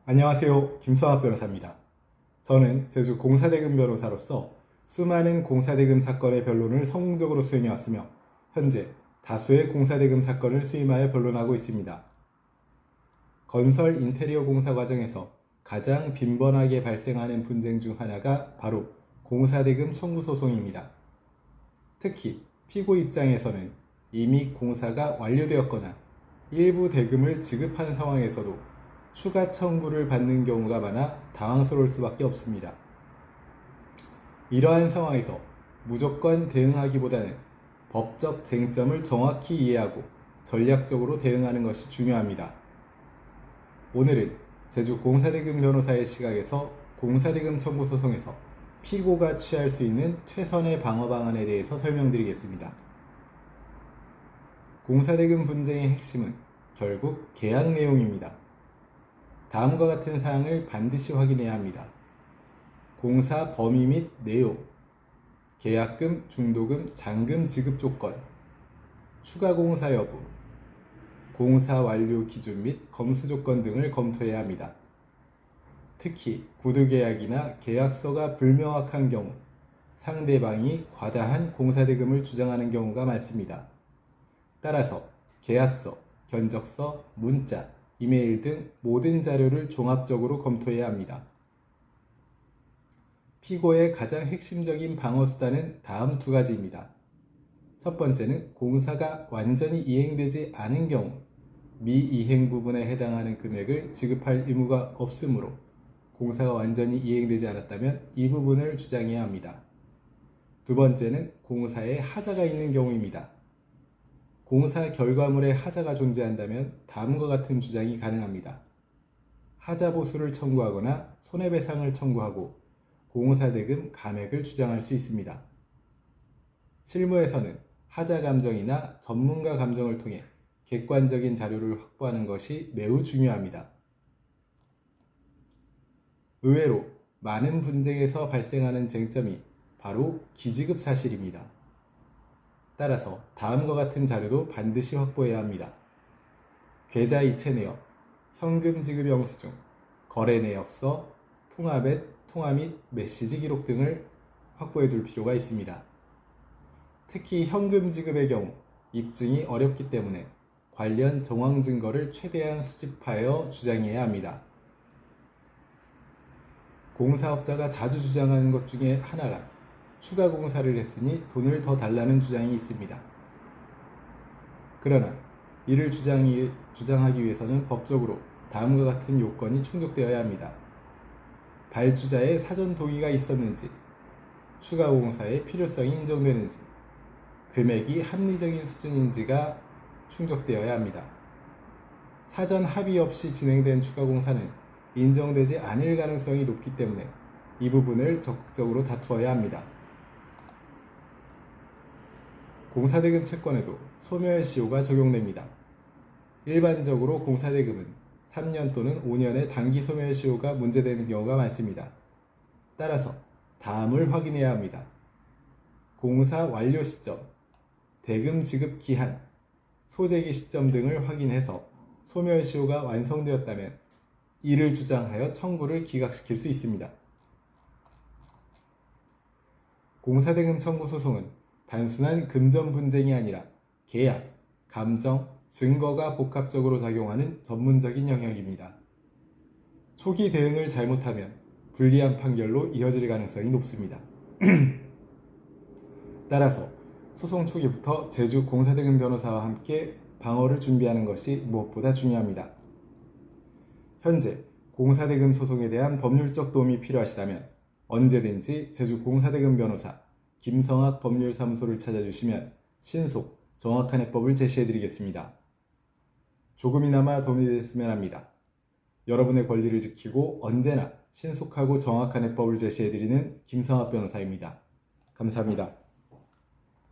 안녕하세요. 김성학 변호사입니다. 저는 제주 공사대금 변호사로서 수많은 공사대금 사건의 변론을 성공적으로 수행해왔으며 현재 다수의 공사대금 사건을 수임하여 변론하고 있습니다. 건설 인테리어 공사 과정에서 가장 빈번하게 발생하는 분쟁 중 하나가 바로 공사대금 청구 소송입니다. 특히 피고 입장에서는 이미 공사가 완료되었거나 일부 대금을 지급한 상황에서도 추가 청구를 받는 경우가 많아 당황스러울 수밖에 없습니다. 이러한 상황에서 무조건 대응하기보다는 법적 쟁점을 정확히 이해하고 전략적으로 대응하는 것이 중요합니다. 오늘은 제주 공사대금 변호사의 시각에서 공사대금 청구 소송에서 피고가 취할 수 있는 최선의 방어 방안에 대해서 설명드리겠습니다. 공사대금 분쟁의 핵심은 결국 계약 내용입니다. 다음과 같은 사항을 반드시 확인해야 합니다. 공사 범위 및 내용, 계약금, 중도금, 잔금 지급 조건, 추가 공사 여부, 공사 완료 기준 및 검수 조건 등을 검토해야 합니다. 특히 구두계약이나 계약서가 불명확한 경우 상대방이 과다한 공사대금을 주장하는 경우가 많습니다. 따라서 계약서, 견적서, 문자, 이메일 등 모든 자료를 종합적으로 검토해야 합니다. 피고의 가장 핵심적인 방어수단은 다음 두 가지입니다. 첫 번째는 공사가 완전히 이행되지 않은 경우 미이행 부분에 해당하는 금액을 지급할 의무가 없으므로 공사가 완전히 이행되지 않았다면 이 부분을 주장해야 합니다. 두 번째는 공사에 하자가 있는 경우입니다. 공사 결과물에 하자가 존재한다면 다음과 같은 주장이 가능합니다. 하자 보수를 청구하거나 손해배상을 청구하고 공사대금 감액을 주장할 수 있습니다. 실무에서는 하자 감정이나 전문가 감정을 통해 객관적인 자료를 확보하는 것이 매우 중요합니다. 의외로 많은 분쟁에서 발생하는 쟁점이 바로 기지급 사실입니다. 따라서 다음과 같은 자료도 반드시 확보해야 합니다. 계좌 이체 내역, 현금 지급 영수증, 거래 내역서, 통화 및 메시지 기록 등을 확보해 둘 필요가 있습니다. 특히 현금 지급의 경우 입증이 어렵기 때문에 관련 정황 증거를 최대한 수집하여 주장해야 합니다. 공사업자가 자주 주장하는 것 중에 하나가 추가 공사를 했으니 돈을 더 달라는 주장이 있습니다. 그러나 이를 주장하기 위해서는 법적으로 다음과 같은 요건이 충족되어야 합니다. 발주자의 사전 동의가 있었는지, 추가 공사의 필요성이 인정되는지, 금액이 합리적인 수준인지가 충족되어야 합니다. 사전 합의 없이 진행된 추가 공사는 인정되지 않을 가능성이 높기 때문에 이 부분을 적극적으로 다투어야 합니다. 공사대금 채권에도 소멸시효가 적용됩니다. 일반적으로 공사대금은 3년 또는 5년의 단기 소멸시효가 문제되는 경우가 많습니다. 따라서 다음을 확인해야 합니다. 공사 완료 시점, 대금 지급 기한, 소재기 시점 등을 확인해서 소멸시효가 완성되었다면 이를 주장하여 청구를 기각시킬 수 있습니다. 공사대금 청구 소송은 단순한 금전 분쟁이 아니라 계약, 감정, 증거가 복합적으로 작용하는 전문적인 영역입니다. 초기 대응을 잘못하면 불리한 판결로 이어질 가능성이 높습니다. 따라서 소송 초기부터 제주 공사대금 변호사와 함께 방어를 준비하는 것이 무엇보다 중요합니다. 현재 공사대금 소송에 대한 법률적 도움이 필요하시다면 언제든지 제주 공사대금 변호사 김성학 법률사무소를 찾아주시면 신속, 정확한 해법을 제시해드리겠습니다. 조금이나마 도움이 됐으면 합니다. 여러분의 권리를 지키고 언제나 신속하고 정확한 해법을 제시해드리는 김성학 변호사입니다. 감사합니다.